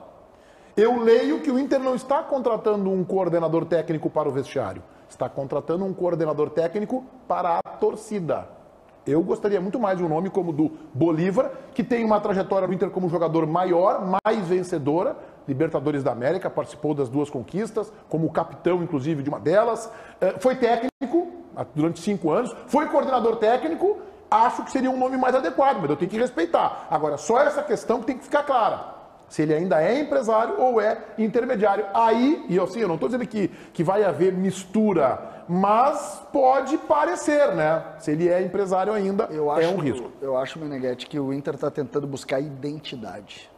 Eu leio que o Inter não está contratando um coordenador técnico para o vestiário. Está contratando um coordenador técnico para a torcida. Eu gostaria muito mais de um nome como o do Bolívar, que tem uma trajetória no Inter como jogador maior, mais vencedora, Libertadores da América, participou das 2 conquistas, como capitão, inclusive, de uma delas. Foi técnico durante 5 anos, foi coordenador técnico, acho que seria um nome mais adequado, mas eu tenho que respeitar. Agora, só essa questão que tem que ficar clara. Se ele ainda é empresário ou é intermediário. Aí, e assim, eu não estou dizendo que vai haver mistura, mas pode parecer, né? Se ele é empresário ainda, é um risco. Eu acho, Meneghetti, que o Inter está tentando buscar identidade.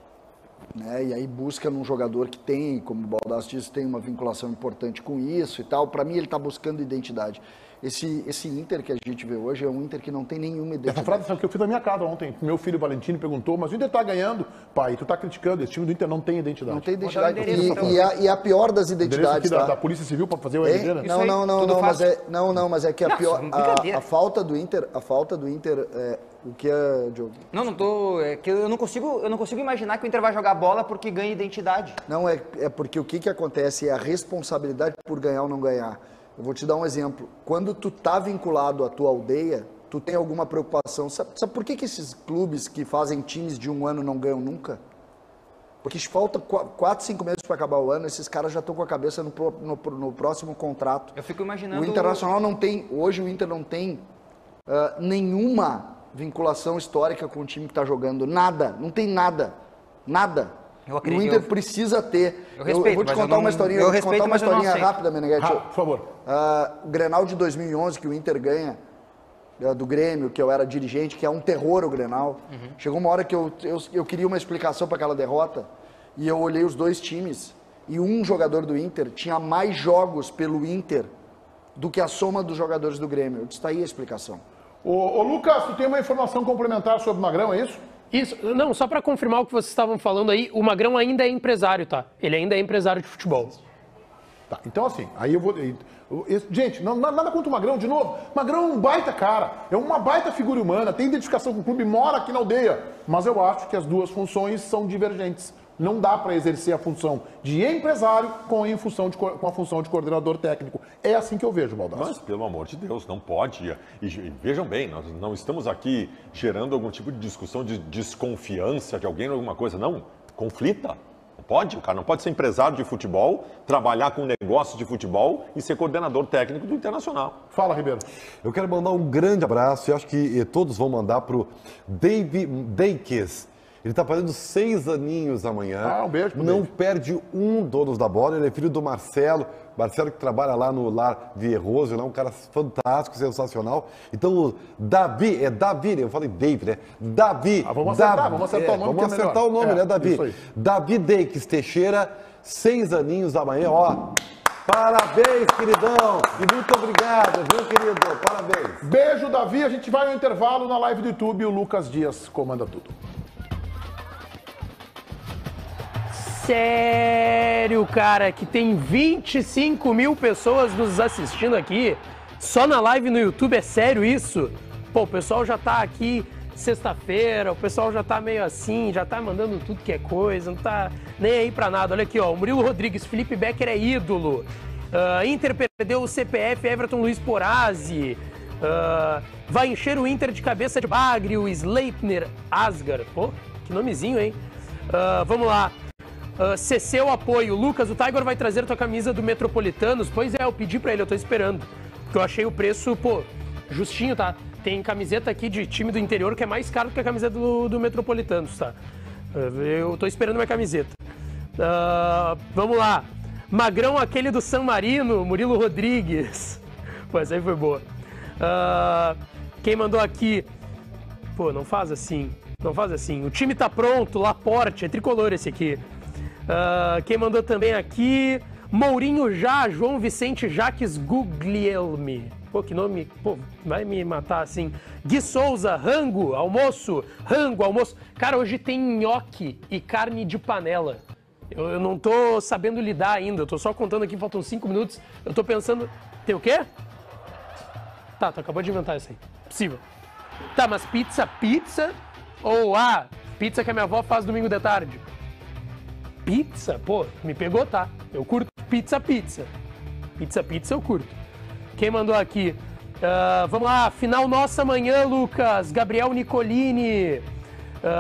Né? E aí busca num jogador que tem, como o Baldasso disse, tem uma vinculação importante com isso e tal. Para mim, ele está buscando identidade. Esse Inter que a gente vê hoje é um Inter que não tem nenhuma identidade. Essa frase é que eu fiz na minha casa ontem. Meu filho Valentino perguntou, mas o Inter está ganhando. Pai, tu está criticando, esse time do Inter não tem identidade. Não tem identidade. E a pior das identidades, tá? Da Polícia Civil para fazer o RG, né? Mas é que a pior... A falta do Inter o que é, Diogo? Não tô... É que eu não consigo imaginar que o Inter vai jogar bola porque ganha identidade. Não, é porque o que acontece é a responsabilidade por ganhar ou não ganhar. Eu vou te dar um exemplo. Quando tu tá vinculado à tua aldeia, tu tem alguma preocupação. Sabe por que esses clubes que fazem times de um ano não ganham nunca? Porque falta 4, 5 meses para acabar o ano, esses caras já estão com a cabeça no próximo contrato. Eu fico imaginando... O Internacional não tem... Hoje o Inter não tem nenhuma vinculação histórica com o time que está jogando. Nada. Não tem nada. Nada. O Inter precisa ter. Eu respeito, vou te contar uma historinha, rápida, Meneghete. Por favor. O Grenal de 2011, que o Inter ganha, do Grêmio, que eu era dirigente, que é um terror o Grenal. Chegou uma hora que eu queria uma explicação para aquela derrota, e eu olhei os dois times, e um jogador do Inter tinha mais jogos pelo Inter do que a soma dos jogadores do Grêmio. Eu disse, tá aí a explicação. Ô Lucas, tu tem uma informação complementar sobre o Magrão, é isso? Isso, não, só para confirmar o que vocês estavam falando aí, o Magrão ainda é empresário, tá? Ele ainda é empresário de futebol. Tá, então assim, aí eu vou... Gente, nada contra o Magrão, de novo. Magrão é um baita cara, é uma baita figura humana, tem identificação com o clube, mora aqui na aldeia. Mas eu acho que as duas funções são divergentes. Não dá para exercer a função de empresário com a função de coordenador técnico. É assim que eu vejo, Baldasso. Mas, pelo amor de Deus, não pode. E vejam bem, nós não estamos aqui gerando algum tipo de discussão de desconfiança de alguém ou alguma coisa. Não, conflita. Não pode, o cara não pode ser empresário de futebol, trabalhar com negócio de futebol e ser coordenador técnico do Internacional. Fala, Ribeiro. Eu quero mandar um grande abraço e acho que todos vão mandar para o David Deikes. Ele está fazendo 6 aninhos amanhã. Um beijo pro Não David. perde um Donos da Bola. Ele é filho do Marcelo. Marcelo que trabalha lá no Lar Vierroso. Ele é um cara fantástico, sensacional. Então, o Davi, eu falei David, né? Davi. Vamos acertar o nome. Vamos acertar o nome, né, Davi? Isso aí. Davi Deikes Teixeira, 6 aninhos amanhã, ó. Parabéns, queridão. E muito obrigado, viu, querido? Parabéns. Beijo, Davi. A gente vai ao intervalo na live do YouTube e o Lucas Dias comanda tudo. Sério, cara, que tem 25 mil pessoas nos assistindo aqui, só na live no YouTube, é sério isso? Pô, o pessoal já tá aqui sexta-feira, o pessoal já tá meio assim, já tá mandando tudo que é coisa, não tá nem aí pra nada. Olha aqui, ó, o Murilo Rodrigues, Felipe Becker é ídolo, Inter perdeu o CPF, Everton Luiz Porazzi, vai encher o Inter de cabeça de bagre, o Sleipner Asgar, pô, que nomezinho, hein? Vamos lá. Cesseu apoio. Lucas, o Tiger vai trazer tua camisa do Metropolitanos? Pois é, eu pedi pra ele, eu tô esperando. Porque eu achei o preço, pô, justinho, tá? Tem camiseta aqui de time do interior que é mais caro do que a camiseta do Metropolitanos, tá? Eu tô esperando minha camiseta. Vamos lá. Magrão, aquele do San Marino, Murilo Rodrigues. Pô, essa aí foi boa. Quem mandou aqui? Pô, não faz assim. Não faz assim. O time tá pronto, Laporte, é tricolor esse aqui. Quem mandou também aqui? Mourinho já, João Vicente Jaques Guglielmi. Pô, que nome, pô, vai me matar assim. Gui Souza, rango, almoço. Cara, hoje tem nhoque e carne de panela. Eu não tô sabendo lidar ainda, eu tô só contando aqui, faltam 5 minutos. Eu tô pensando, tem o quê? Tá, tu acabou de inventar isso aí. Possível. Tá, mas pizza? Ou, pizza que a minha avó faz domingo de tarde. Pizza? Pô, me pegou, tá? Eu curto pizza. Pizza eu curto. Quem mandou aqui? Vamos lá, final nossa amanhã, Lucas. Gabriel Nicolini.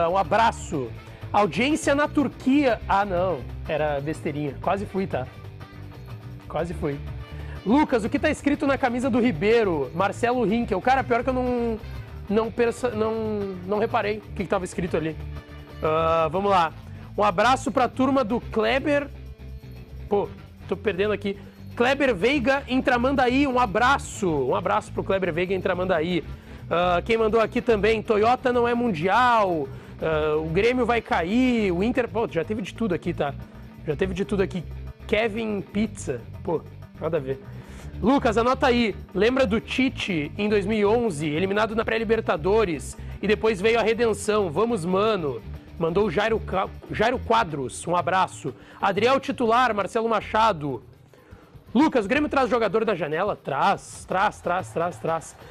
Um abraço. Audiência na Turquia. Não, era besteirinha. Quase fui, tá? Quase fui. Lucas, o que tá escrito na camisa do Ribeiro? Marcelo Hinkel. Cara, pior que eu não reparei o que tava escrito ali. Vamos lá. Um abraço pra turma do Kleber. Pô, tô perdendo aqui. Kleber Veiga em Tramandaí, um abraço. Um abraço pro Kleber Veiga em Tramandaí. Quem mandou aqui também, Toyota não é mundial, o Grêmio vai cair, o Inter... Pô, já teve de tudo aqui, tá? Já teve de tudo aqui. Kevin Pizza. Pô, nada a ver. Lucas, anota aí. Lembra do Tite em 2011, eliminado na pré-Libertadores, e depois veio a redenção. Vamos, mano. Mandou o Jairo Quadros, um abraço. Adriel titular, Marcelo Machado. Lucas, o Grêmio traz jogador da janela? Traz.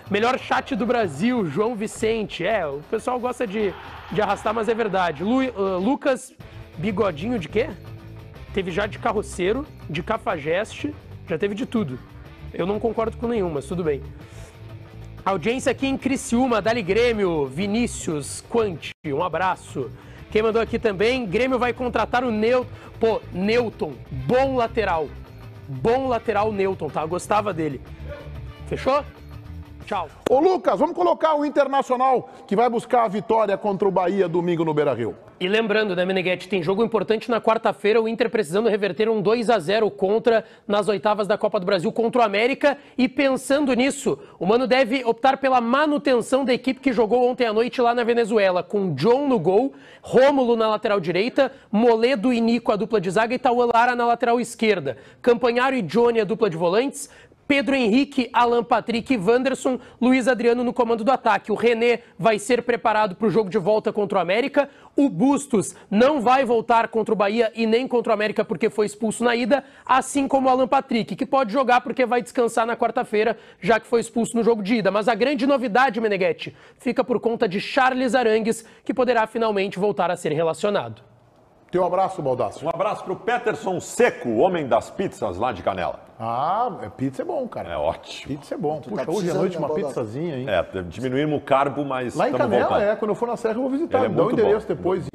Melhor chat do Brasil, João Vicente. O pessoal gosta de arrastar, mas é verdade. Lucas, bigodinho de quê? Teve já de carroceiro, de cafajeste, já teve de tudo. Eu não concordo com nenhum, mas tudo bem. Audiência aqui em Criciúma, Dali Grêmio, Vinícius Quanti, um abraço. Quem mandou aqui também, Grêmio vai contratar o Newton. Pô, Newton, bom lateral. Bom lateral Newton, tá? Gostava dele. Fechou? Tchau. Ô Lucas, vamos colocar o Internacional que vai buscar a vitória contra o Bahia domingo no Beira-Rio. E lembrando, né, Meneghetti, tem jogo importante na quarta-feira, o Inter precisando reverter um 2-0 contra nas oitavas da Copa do Brasil contra o América. E pensando nisso, o Mano deve optar pela manutenção da equipe que jogou ontem à noite lá na Venezuela, com John no gol, Rômulo na lateral direita, Moledo e Nico a dupla de zaga e Tauan Lara na lateral esquerda. Campanharo e Johnny a dupla de volantes, Pedro Henrique, Alan Patrick e Wanderson, Luiz Adriano no comando do ataque. O René vai ser preparado para o jogo de volta contra o América. O Bustos não vai voltar contra o Bahia e nem contra o América porque foi expulso na ida, assim como o Alan Patrick, que pode jogar porque vai descansar na quarta-feira, já que foi expulso no jogo de ida. Mas a grande novidade, Meneghetti, fica por conta de Charles Arangues, que poderá finalmente voltar a ser relacionado. Teu abraço, Baldasso. Um abraço para o Peterson Seco, o homem das pizzas lá de Canela. Ah, pizza é bom, cara. É ótimo. Pizza é bom. Puxa, tá hoje à noite uma precisando, pizzazinha, hein? Diminuímos o carbo, mas Lá em estamos Canela, voltando. quando eu for na Serra eu vou visitar. Ele é Dá o muito endereço bom. depois.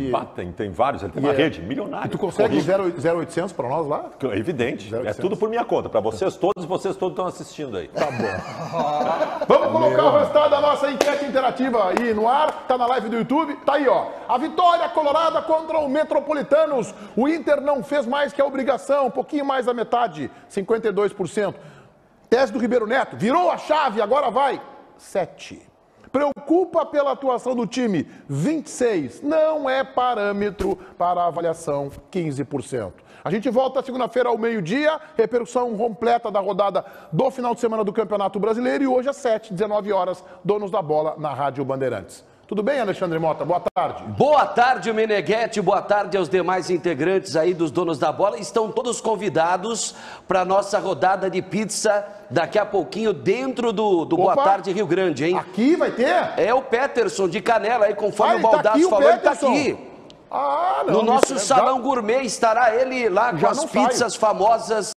Tem vários, ele tem uma rede milionária. E tu consegue Horrível. 0800 para nós lá? Evidente, 0800. é tudo por minha conta. Para vocês todos estão assistindo aí. Tá bom. Vamos colocar o resultado da nossa enquete interativa aí no ar. Tá na live do YouTube. Tá aí, ó. A vitória colorada contra o Metropolitanos. O Inter não fez mais que a obrigação, um pouquinho mais da metade, 52%. Tese do Ribeiro Neto, virou a chave, agora vai, 7. Preocupa pela atuação do time, 26. Não é parâmetro para a avaliação, 15%. A gente volta segunda-feira ao meio-dia, repercussão completa da rodada do final de semana do Campeonato Brasileiro e hoje às 7, 19 horas, Donos da Bola na Rádio Bandeirantes. Tudo bem, Alexandre Mota? Boa tarde. Boa tarde, Meneghetti. Boa tarde aos demais integrantes aí dos Donos da Bola. Estão todos convidados para a nossa rodada de pizza daqui a pouquinho dentro do Boa Tarde Rio Grande, hein? Aqui vai ter? É o Peterson de Canela aí, conforme o tá Baldasso aqui, falou, ele tá Peterson? aqui. Ah, não. No nosso salão gourmet estará ele lá com Já as não sai. pizzas famosas